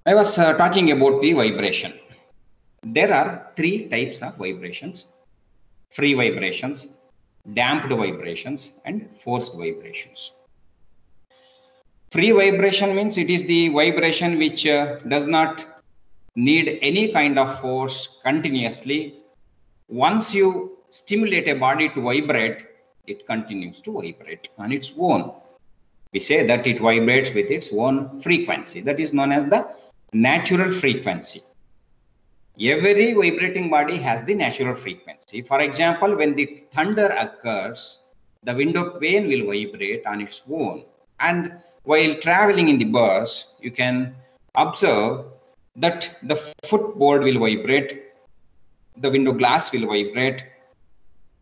I was talking about the vibration. There are three types of vibrations: free vibrations, damped vibrations, and forced vibrations. Free vibration means it is the vibration which does not need any kind of force continuously. Once you stimulate a body to vibrate, it continues to vibrate on its own. We say that it vibrates with its own frequency. That is known as the natural frequency. Every vibrating body has the natural frequency. For example, when the thunder occurs, the window pane will vibrate on its own. And while traveling in the bus, you can observe that the footboard will vibrate, the window glass will vibrate,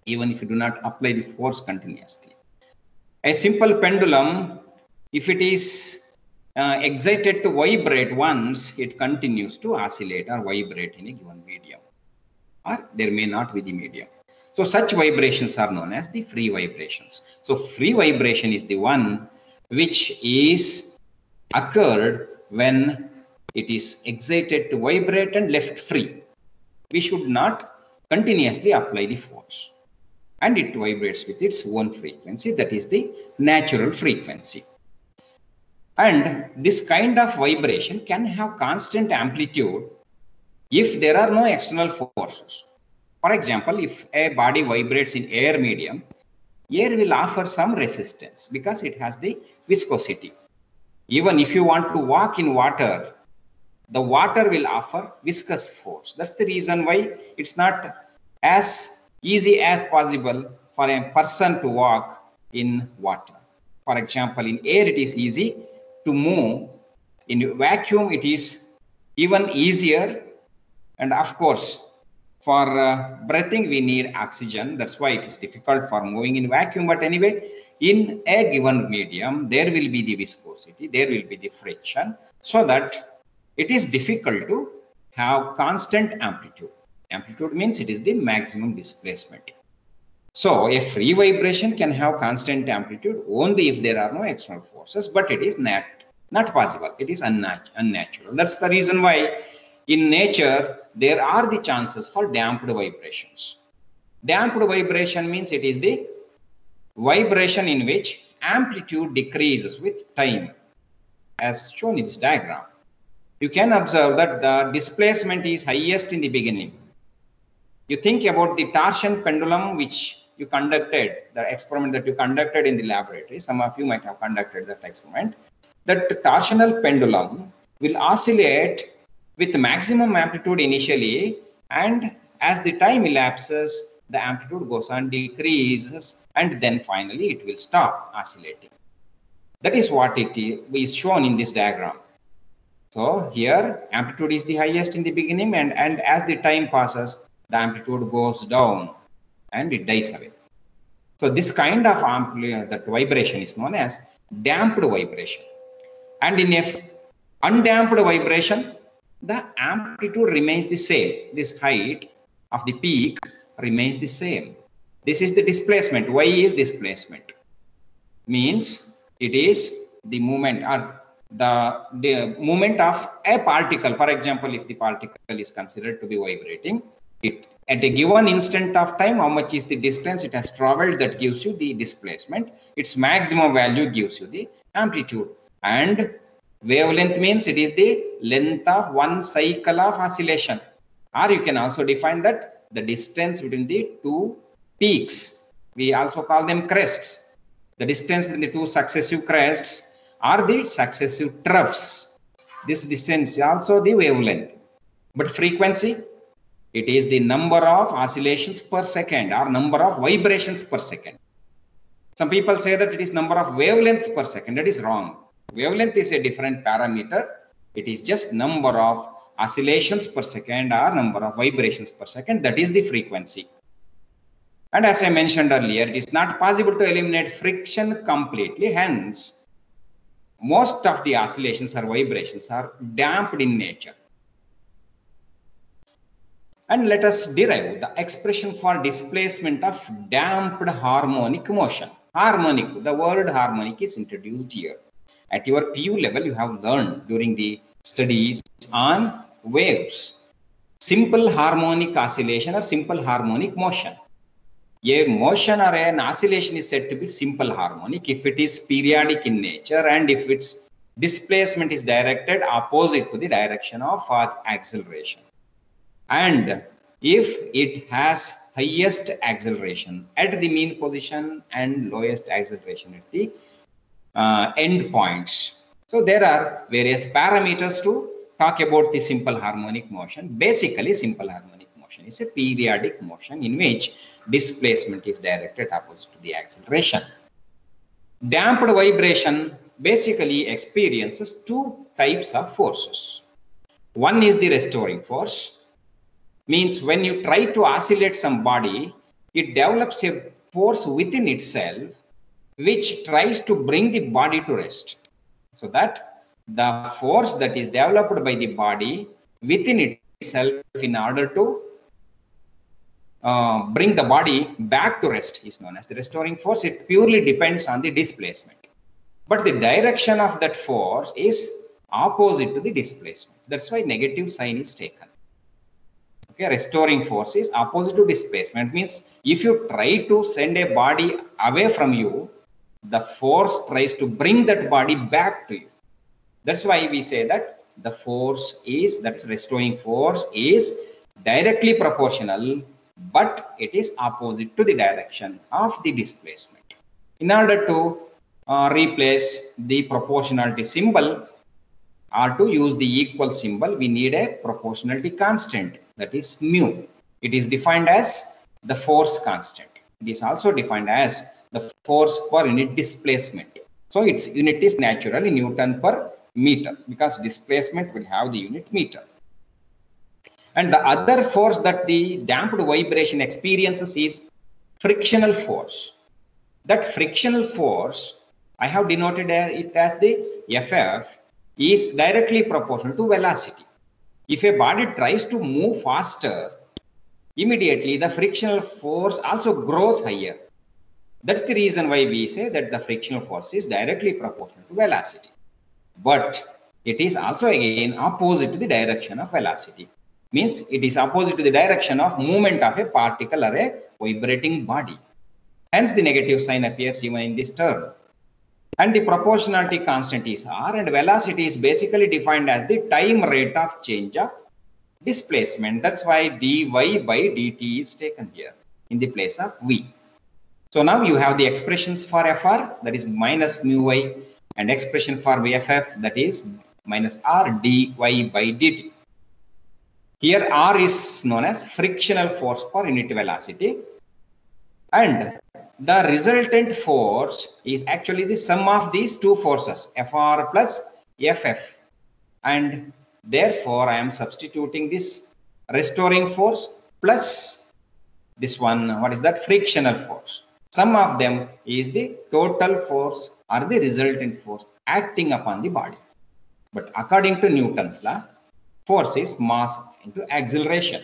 even if you do not apply the force continuously. A simple pendulum, if it is excited to vibrate once, it continues to oscillate or vibrate in a given medium, or there may not be the medium. So such vibrations are known as the free vibrations. So free vibration is the one which is occurred when it is excited to vibrate and left free. We should not continuously apply the force, and it vibrates with its own frequency. That is the natural frequency. And this kind of vibration can have constant amplitude if there are no external forces. For example, if a body vibrates in air medium, air will offer some resistance because it has the viscosity. Even if you want to walk in water, the water will offer viscous force. That's the reason why it's not as easy as possible for a person to walk in water. For example, in air it is easy to move. In vacuum it is even easier. And of course, for breathing we need oxygen. That's why it is difficult for moving in vacuum. But anyway, in a given medium, there will be the viscosity, there will be the friction, so that it is difficult to have constant amplitude. Amplitude means it is the maximum displacement. So a free vibration can have constant amplitude only if there are no external forces, but it is not possible. It is unnatural. That's the reason why in nature there are the chances for damped vibrations. Damped vibration means it is the vibration in which amplitude decreases with time, as shown in this diagram. You can observe that the displacement is highest in the beginning. You think about the torsion pendulum which you conducted, the experiment that you conducted in the laboratory. Some of you might have conducted that experiment. That torsional pendulum will oscillate with maximum amplitude initially, and as the time elapses, the amplitude goes on decreases, and then finally it will stop oscillating. That is what it is shown in this diagram. So here amplitude is the highest in the beginning, and as the time passes, the amplitude goes down and it dies away. So this kind of that vibration is known as damped vibration. And in a undamped vibration, the amplitude remains the same. This height of the peak remains the same. This is the displacement. Y is displacement. Means it is the movement or the movement of a particle. For example, if the particle is considered to be vibrating, it at a given instant of time, how much is the distance it has traveled, that gives you the displacement. Its maximum value gives you the amplitude. And wavelength means it is the length of one cycle of oscillation. Or you can also define that the distance between the two peaks. We also call them crests. The distance between the two successive crests are the successive troughs. This distance is also the wavelength. But frequency, it is the number of oscillations per second or number of vibrations per second. Some people say that it is number of wavelengths per second. That is wrong. Wavelength is a different parameter. It is just number of oscillations per second or number of vibrations per second. That is the frequency. And as I mentioned earlier, it is not possible to eliminate friction completely. Hence, most of the oscillations or vibrations are damped in nature. And let us derive the expression for displacement of damped harmonic motion. Harmonic, the word harmonic is introduced here. at your PU level, you have learned during the studies on waves, simple harmonic oscillation or simple harmonic motion. A motion or an oscillation is said to be simple harmonic if it is periodic in nature and if its displacement is directed opposite to the direction of acceleration, and if it has highest acceleration at the mean position and lowest acceleration at the end points. So there are various parameters to talk about the simple harmonic motion. Basically, simple harmonic motion is a periodic motion in which displacement is directed opposite to the acceleration. Damped vibration basically experiences two types of forces. One is the restoring force, means when you try to oscillate some body, it develops a force within itself which tries to bring the body to rest. So that the force that is developed by the body within itself in order to bring the body back to rest is known as the restoring force. It purely depends on the displacement, but the direction of that force is opposite to the displacement. That's why negative sign is taken. Okay, restoring force is opposite to displacement, means if you try to send a body away from you, the force tries to bring that body back to you. That's why we say that the force is, that is restoring force, is directly proportional, but it is opposite to the direction of the displacement. In order to replace the proportionality symbol or to use the equal symbol, we need a proportionality constant, that is mu. It is defined as the force constant. It is also defined as the force per unit displacement. So its unit is naturally Newton per meter because displacement will have the unit meter. And the other force that the damped vibration experiences is frictional force. That frictional force, I have denoted it as the FF, is directly proportional to velocity. If a body tries to move faster, immediately the frictional force also grows higher. That's the reason why we say that the frictional force is directly proportional to velocity. But it is also again opposite to the direction of velocity. Means it is opposite to the direction of movement of a particle or a vibrating body. Hence the negative sign appears even in this term. And the proportionality constant is r, and velocity is basically defined as the time rate of change of displacement. That's why dy by dt is taken here in the place of v. So now you have the expressions for Fr, that is minus mu y, and expression for Ff, that is minus r dy by dt. Here r is known as frictional force per unit velocity, and the resultant force is actually the sum of these two forces, Fr plus Ff, and therefore I am substituting this restoring force plus this one, what is that, frictional force. Sum of them is the total force or the resultant force acting upon the body. But according to Newton's law, force is mass into acceleration.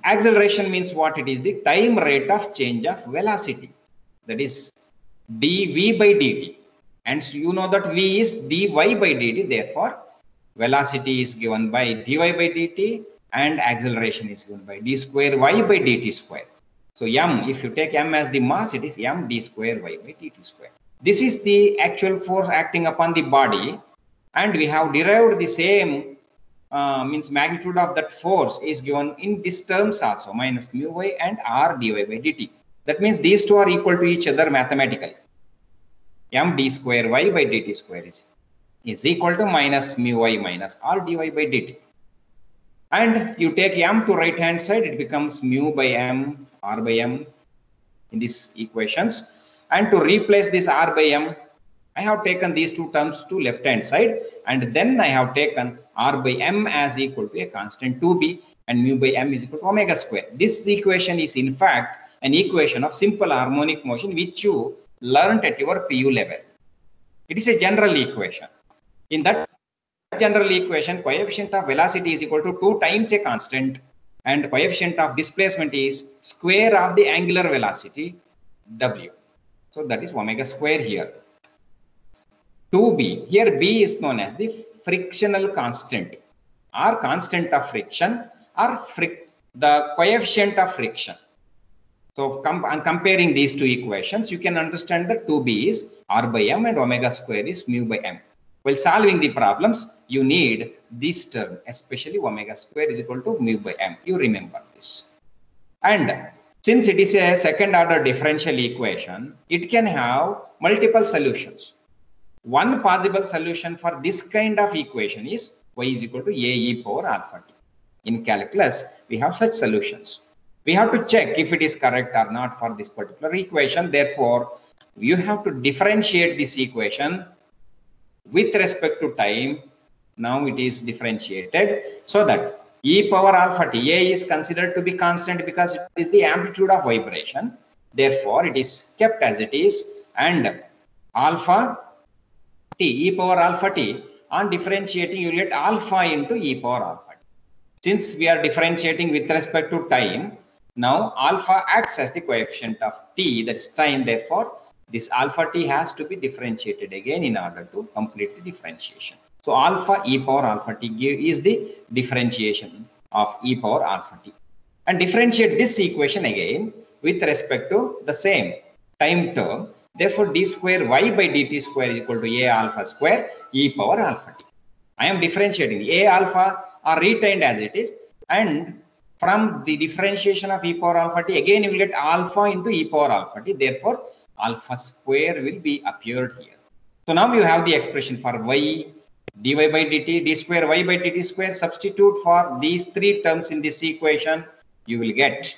Acceleration means what? It is the time rate of change of velocity, that is dv by dt. And so you know that v is dy by dt, therefore velocity is given by dy by dt and acceleration is given by d square y by dt square. So m, if you take m as the mass, it is m d square y by dt square. This is the actual force acting upon the body, and we have derived the same means magnitude of that force is given in these terms also, minus mu y and r dy by dt. That means these two are equal to each other mathematically. M d square y by dt square is equal to minus mu y minus r dy by dt. And you take m to right hand side, it becomes mu by m, r by m in these equations. And to replace this r by m, I have taken these two terms to left hand side, and then I have taken r by m as equal to a constant 2b and mu by m is equal to omega square. This equation is in fact an equation of simple harmonic motion which you learnt at your PU level. It is a general equation. In that general equation, coefficient of velocity is equal to 2 times a constant, and coefficient of displacement is square of the angular velocity w. So that is omega square here. 2b. Here B is known as the frictional constant or constant of friction or the coefficient of friction. So I'm comparing these two equations. You can understand that 2b is r by m and omega square is mu by m. While solving the problems, you need this term, especially omega square is equal to mu by m. You remember this. And since it is a second order differential equation, it can have multiple solutions. One possible solution for this kind of equation is y is equal to a e power alpha t. In calculus, we have such solutions. We have to check if it is correct or not for this particular equation. Therefore, you have to differentiate this equation with respect to time. Now it is differentiated so that e power alpha t, a is considered to be constant because it is the amplitude of vibration. Therefore, it is kept as it is, and alpha t, e power alpha t, on differentiating you get alpha into e power alpha t. Since we are differentiating with respect to time, now alpha acts as the coefficient of t, that is time. Therefore, this alpha t has to be differentiated again in order to complete the differentiation. So alpha e power alpha t is the differentiation of e power alpha t. And differentiate this equation again with respect to the same time term. Therefore, d square y by dt square is equal to a alpha square e power alpha t. I am differentiating. A alpha are retained as it is, and from the differentiation of e power alpha t, again you will get alpha into e power alpha t. Therefore, alpha square will be appeared here. So now you have the expression for y dy by dt, d square y by dt square. Substitute for these three terms in this equation. You will get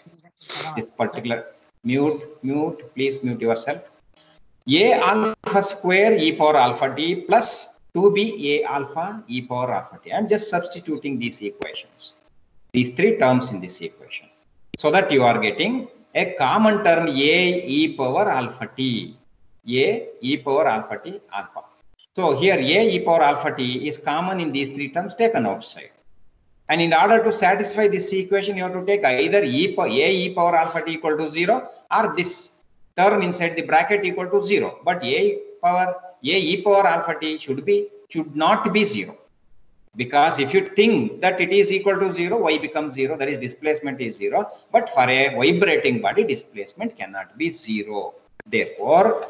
this particular please mute yourself. A alpha square e power alpha t plus 2b a alpha e power alpha t. I am just substituting these equations, these three terms in this equation, so that you are getting a common term a e power alpha t, a e power alpha t alpha. So here a e power alpha t is common in these three terms taken outside. And in order to satisfy this equation, you have to take either a e power alpha t equal to 0 or this term inside the bracket equal to 0. But a e power alpha t should not be 0. Because if you think that it is equal to 0, y becomes 0, that is displacement is 0. But for a vibrating body, displacement cannot be 0. Therefore,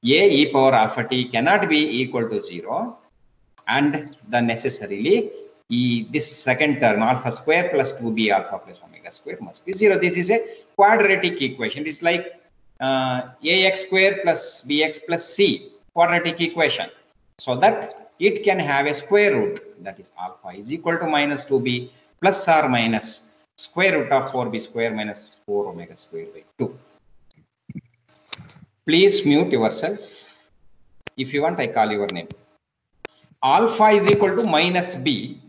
a e power alpha t cannot be equal to 0. And the necessarily this second term alpha square plus 2b alpha plus omega square must be 0. This is a quadratic equation. It is like ax square plus bx plus c quadratic equation, so that it can have a square root, that is alpha is equal to minus 2b plus or minus square root of 4b square minus 4 omega square by 2. Please mute yourself. If you want, I call your name. Alpha is equal to minus b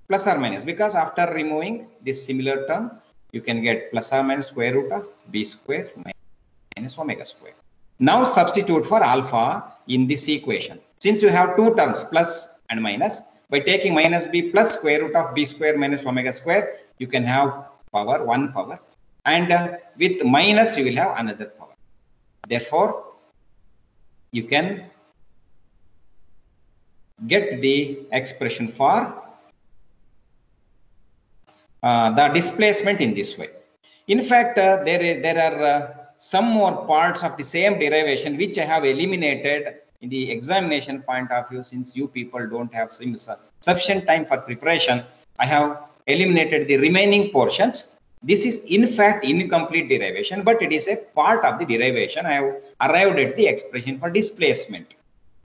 plus or minus, because after removing this similar term, you can get plus or minus square root of b square minus omega square. Now substitute for alpha in this equation. Since you have two terms, plus and minus, by taking minus b plus square root of b square minus omega square, you can have power, one power. And with minus, you will have another power. Therefore, you can get the expression for the displacement in this way. In fact, there are some more parts of the same derivation which I have eliminated in the examination point of view. Since you people don't have sufficient time for preparation, I have eliminated the remaining portions. This is in fact incomplete derivation, but it is a part of the derivation. I have arrived at the expression for displacement.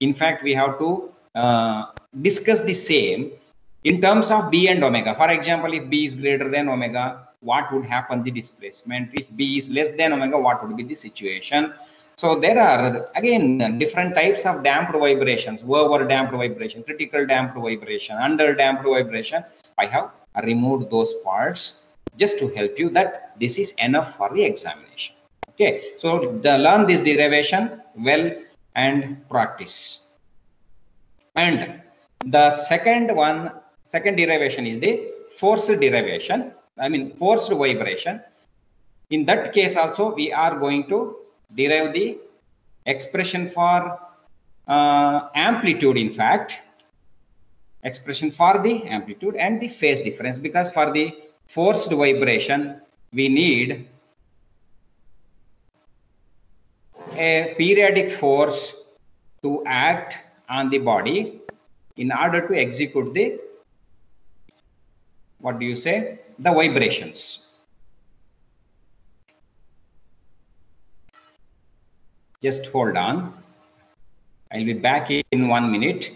In fact, we have to discuss the same in terms of b and omega. For example, if b is greater than omega, what would happen the displacement? If b is less than omega, what would be the situation? So there are again different types of damped vibrations: over damped vibration, critical damped vibration, under damped vibration. I have removed those parts just to help you that this is enough for the examination. Okay, so learn this derivation well and practice. And the second derivation is the forced derivation. I mean forced vibration. In that case also we are going to derive the expression for amplitude, in fact, expression for the amplitude and the phase difference, because for the forced vibration we need a periodic force to act on the body in order to execute the, what do you say, the vibrations. Just hold on, I'll be back in 1 minute.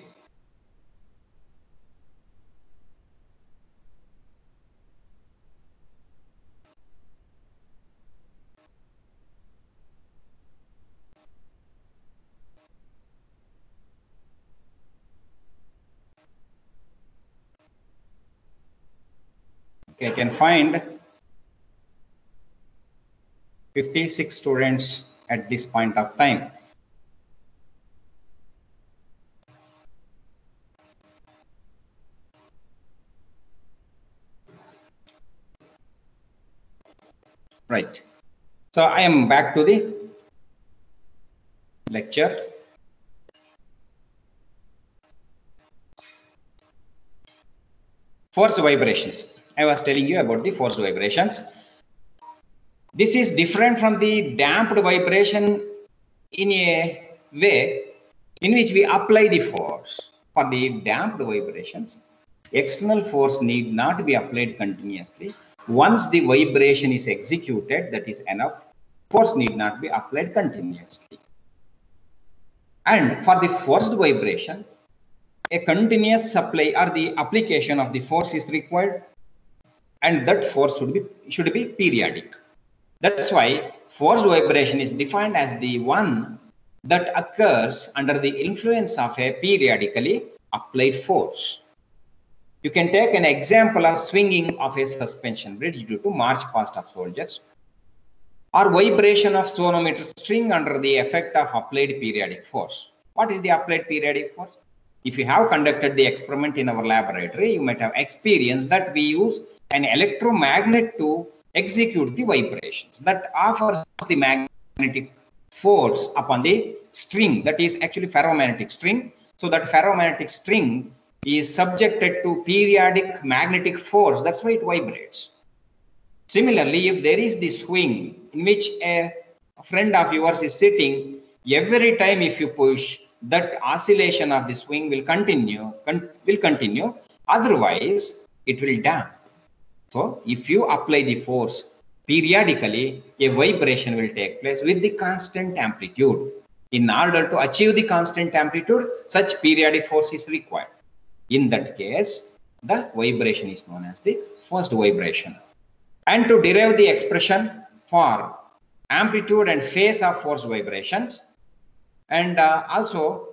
Okay, I can find 56 students at this point of time. Right. So I am back to the lecture. Forced vibrations. I was telling you about the forced vibrations. This is different from the damped vibration in a way in which we apply the force. For the damped vibrations, external force need not be applied continuously. Once the vibration is executed, that is enough. Force need not be applied continuously. And for the forced vibration, a continuous supply or the application of the force is required, and that force should be periodic. That's why forced vibration is defined as the one that occurs under the influence of a periodically applied force. You can take an example of swinging of a suspension bridge due to march past of soldiers, or vibration of sonometer string under the effect of applied periodic force. What is the applied periodic force? If you have conducted the experiment in our laboratory, you might have experienced that we use an electromagnet to execute the vibrations that offers the magnetic force upon the string, that is actually ferromagnetic string. So that ferromagnetic string is subjected to periodic magnetic force, that's why it vibrates. Similarly, if there is the swing in which a friend of yours is sitting, every time if you push, that oscillation of the swing will continue, otherwise it will damp. So if you apply the force periodically, a vibration will take place with the constant amplitude. In order to achieve the constant amplitude, such periodic force is required. In that case, the vibration is known as the forced vibration. And to derive the expression for amplitude and phase of forced vibrations, and also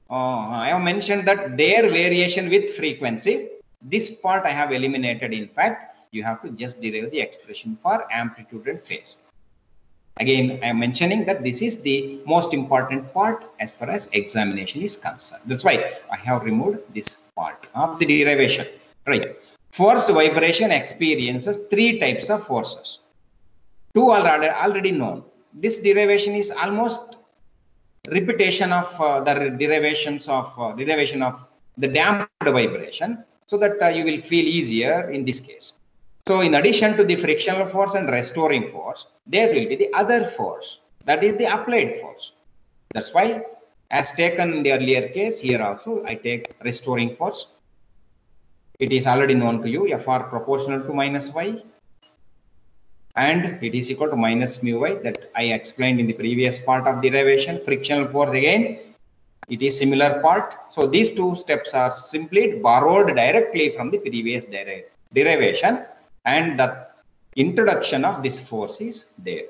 I have mentioned that their variation with frequency, this part I have eliminated. In fact, you have to just derive the expression for amplitude and phase. Again, I am mentioning that this is the most important part as far as examination is concerned. That's why I have removed this part of the derivation. Right. Forced vibration experiences three types of forces. Two are already known. This derivation is almost repetition of the derivation of the damped vibration, so that you will feel easier in this case. So in addition to the frictional force and restoring force, there will be the other force, that is the applied force. That's why, as taken in the earlier case, here also I take restoring force. It is already known to you, Fr proportional to minus y, and it is equal to minus mu y, that I explained in the previous part of derivation. Frictional force, again, it is similar part. So these two steps are simply borrowed directly from the previous derivation, and the introduction of this force is there.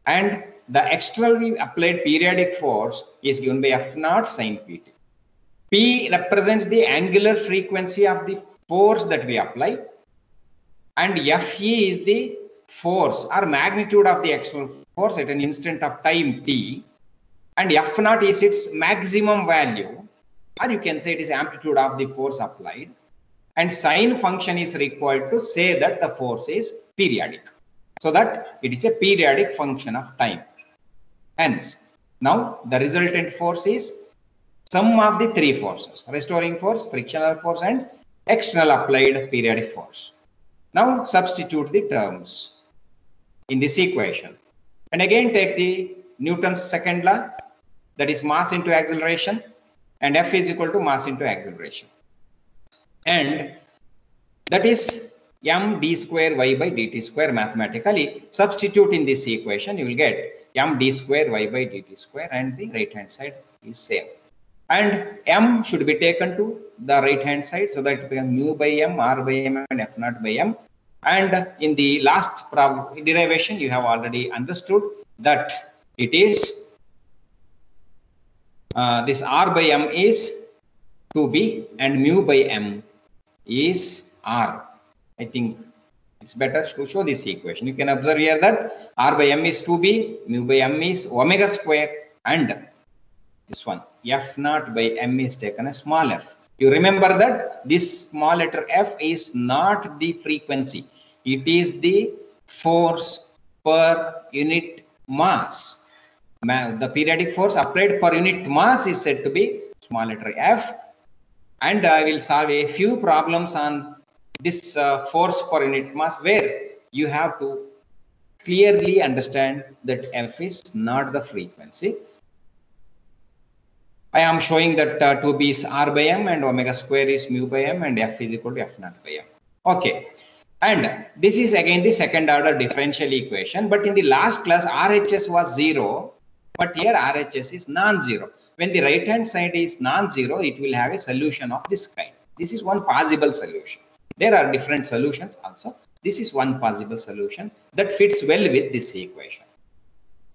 And the externally applied periodic force is given by F naught sin pt. P represents the angular frequency of the force that we apply, and Fe is the force or magnitude of the external force at an instant of time t, and F naught is its maximum value, or you can say it is amplitude of the force applied, and sine function is required to say that the force is periodic, so that it is a periodic function of time. Hence, now the resultant force is sum of the three forces: restoring force, frictional force, and external applied periodic force. Now substitute the terms in this equation. And again take the Newton's second law, that is mass into acceleration, and F is equal to mass into acceleration. And that is m d square y by dt square. Mathematically substitute in this equation, you will get m d square y by dt square, and the right hand side is same. And m should be taken to the right hand side, so that it becomes mu by m, r by m, and f naught by m. And in the last derivation, you have already understood that it is this r by m is 2b and mu by m is r. I think it's better to show this equation. You can observe here that r by m is 2b, mu by m is omega square, and this one f naught by m is taken as small f. You remember that this small letter f is not the frequency. It is the force per unit mass. The periodic force applied per unit mass is said to be small letter f. And I will solve a few problems on this force per unit mass, where you have to clearly understand that f is not the frequency. I am showing that 2b is r by m and omega square is mu by m, and f is equal to f naught by m. Okay. And this is again the second order differential equation, but in the last class RHS was 0, but here RHS is non-zero. When the right hand side is non-zero, it will have a solution of this kind. This is one possible solution. There are different solutions also. This is one possible solution that fits well with this equation.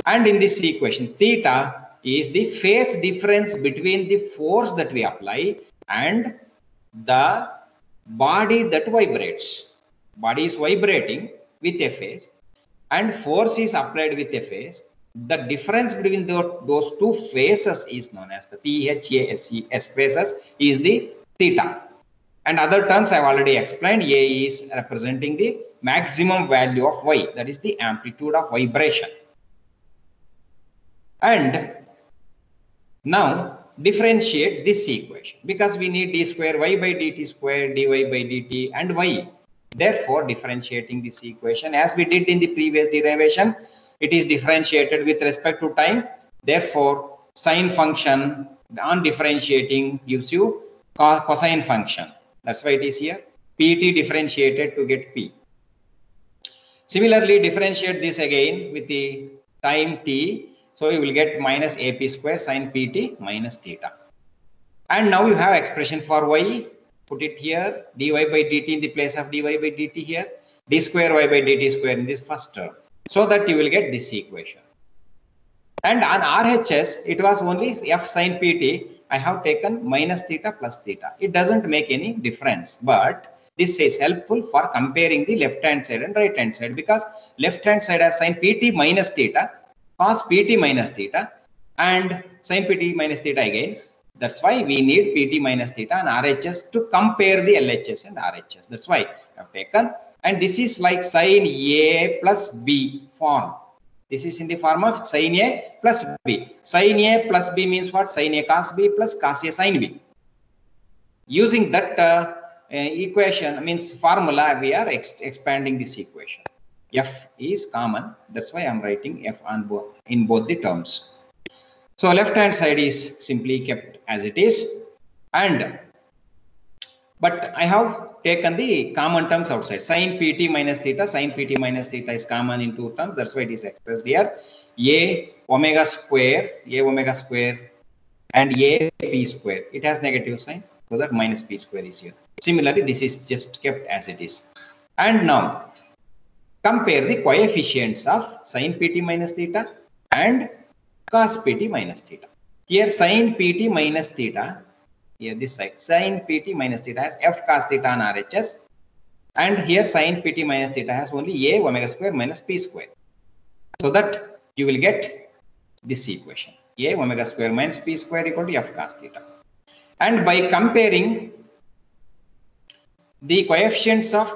And in this equation, theta is the phase difference between the force that we apply and the body that vibrates. Body is vibrating with a phase and force is applied with a phase. The difference between those two phases is known as the PHASES phases, is the theta. And other terms I have already explained. A is representing the maximum value of y, that is the amplitude of vibration. And now differentiate this equation, because we need d square y by dt square, dy by dt, and y. Therefore, differentiating this equation as we did in the previous derivation, it is differentiated with respect to time. Therefore, sine function on differentiating gives you cosine function. That's why it is here. Pt differentiated to get p. Similarly, differentiate this again with the time t. So you will get minus ap square sine pt minus theta. And now you have expression for y. Put it here, dy by dt in the place of dy by dt here, d square y by dt square in this first term, so that you will get this equation. And on RHS, it was only f sine pt. I have taken minus theta plus theta. It doesn't make any difference, but this is helpful for comparing the left hand side and right hand side, because left hand side has sine pt minus theta, cos pt minus theta, and sine pt minus theta again. That's why we need pt minus theta and RHS to compare the LHS and RHS. That's why I have taken. And this is like sine A plus B form. This is in the form of sine A plus B. Sine A plus B means what? Sine A cos B plus cos A sine B. Using that equation, means formula, we are expanding this equation. F is common. That's why I am writing F on in both the terms. So left hand side is simply kept as it is, but I have taken the common terms outside. Sine pt minus theta, sine pt minus theta is common in two terms. That's why it is expressed here. A omega square, and a p square. It has negative sign, so that minus p square is here. Similarly, this is just kept as it is. And now compare the coefficients of sine pt minus theta and cos pt minus theta. Here sine pt minus theta, here this side, sine pt minus theta has f cos theta on RHS, and here sine pt minus theta has only a omega square minus p square. So that you will get this equation, a omega square minus p square equal to f cos theta. And by comparing the coefficients of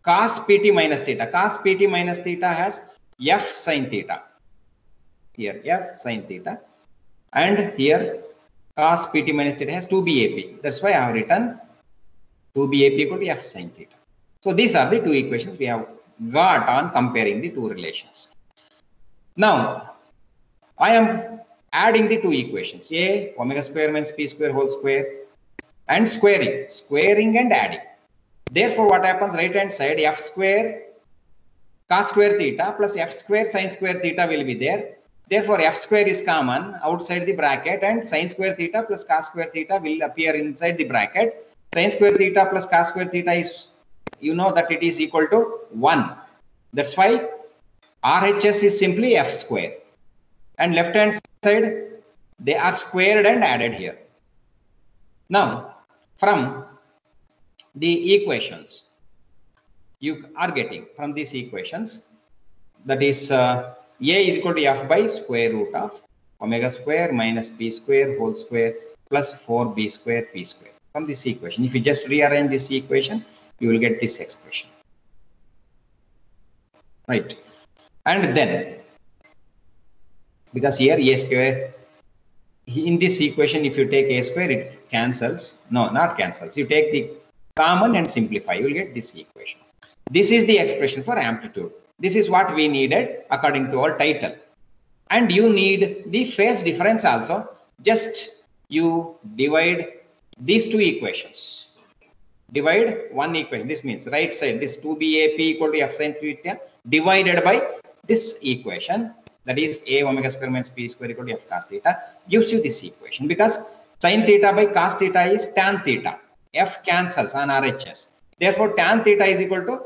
cos pt minus theta has f sine theta. Here f sine theta, and here cos pt minus theta has 2BAP. That's why I have written 2BAP equal to f sin theta. So these are the two equations we have got on comparing the two relations. Now, I am adding the two equations, a omega square minus p square whole square and squaring and adding. Therefore, what happens, right hand side, f square cos square theta plus f square sin square theta will be there. Therefore, f square is common outside the bracket and sin square theta plus cos square theta will appear inside the bracket. Sin square theta plus cos square theta is, you know that it is equal to 1. That's why RHS is simply f square. And left hand side, they are squared and added here. Now, from the equations, you are getting from these equations, that is a is equal to f by square root of omega square minus p square whole square plus 4b square p square. From this equation, if you just rearrange this equation, you will get this expression, right? And then, because here a square, in this equation, if you take a square, it cancels. No, not cancels. You take the common and simplify, you will get this equation. This is the expression for amplitude. This is what we needed according to our title. And you need the phase difference also. Just you divide these two equations. Divide one equation. This means right side, this 2BAP equal to f sin theta divided by this equation, that is a omega square minus p square equal to f cos theta, gives you this equation, because sin theta by cos theta is tan theta. F cancels on RHS. Therefore, tan theta is equal to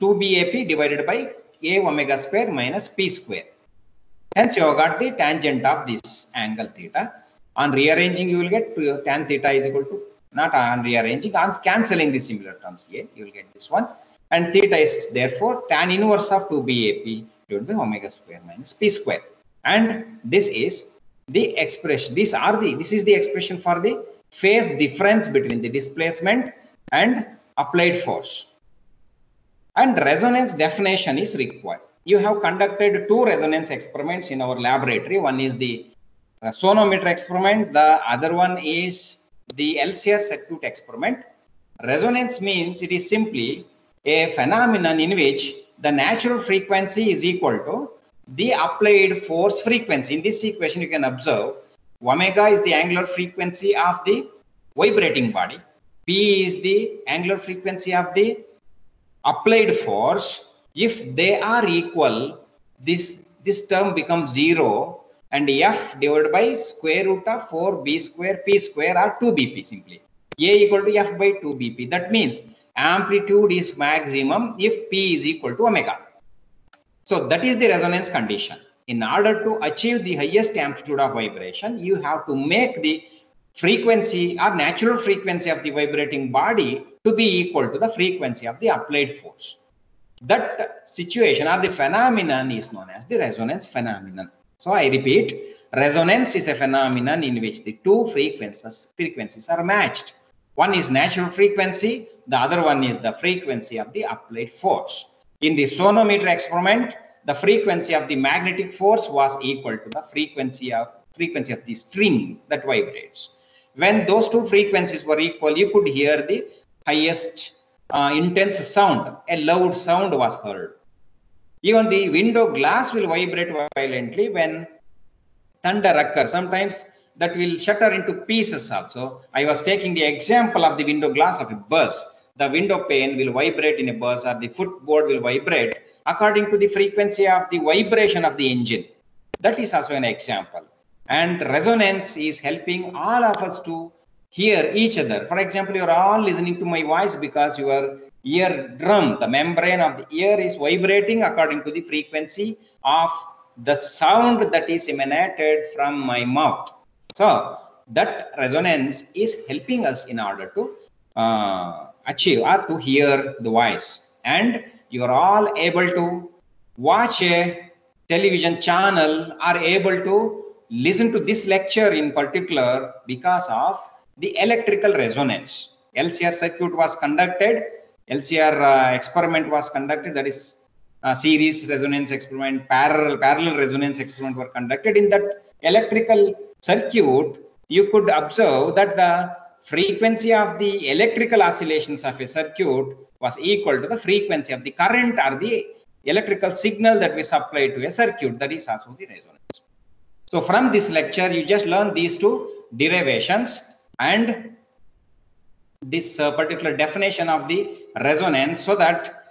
2BAP divided by a omega square minus p square. Hence, you have got the tangent of this angle theta. On rearranging, you will get tan theta is equal to, not on rearranging, on cancelling the similar terms here, you will get this one. And theta is therefore tan inverse of 2BAP divided by omega square minus p square. And this is the expression. This is the expression for the phase difference between the displacement and applied force. And resonance definition is required. You have conducted two resonance experiments in our laboratory. One is the sonometer experiment. The other one is the LCR circuit experiment. Resonance means it is simply a phenomenon in which the natural frequency is equal to the applied force frequency. In this equation, you can observe omega is the angular frequency of the vibrating body. P is the angular frequency of the applied force. If they are equal, this term becomes 0, and f divided by square root of 4b square p square or 2bp simply. A equal to f by 2bp. That means amplitude is maximum if p is equal to omega. So that is the resonance condition. In order to achieve the highest amplitude of vibration, you have to make the frequency or natural frequency of the vibrating body to be equal to the frequency of the applied force. That situation or the phenomenon is known as the resonance phenomenon. So I repeat, resonance is a phenomenon in which the two frequencies are matched. One is natural frequency, the other one is the frequency of the applied force. In the sonometer experiment, the frequency of the magnetic force was equal to the frequency of the string that vibrates. When those two frequencies were equal, you could hear the highest intense sound. A loud sound was heard. Even the window glass will vibrate violently when thunder occurs. Sometimes that will shatter into pieces also. I was taking the example of the window glass of a bus. The window pane will vibrate in a bus, or the footboard will vibrate according to the frequency of the vibration of the engine. That is also an example. And resonance is helping all of us to hear each other. For example, you are all listening to my voice because your eardrum, the membrane of the ear, is vibrating according to the frequency of the sound that is emanated from my mouth. So that resonance is helping us in order to achieve or to hear the voice. And you are all able to watch a television channel, are able to listen to this lecture in particular because of the electrical resonance. LCR circuit was conducted, LCR experiment was conducted, that is series resonance experiment, parallel resonance experiment were conducted. In that electrical circuit, you could observe that the frequency of the electrical oscillations of a circuit was equal to the frequency of the current or the electrical signal that we supply to a circuit. That is also the resonance. So from this lecture, you just learn these two derivations and this particular definition of the resonance, so that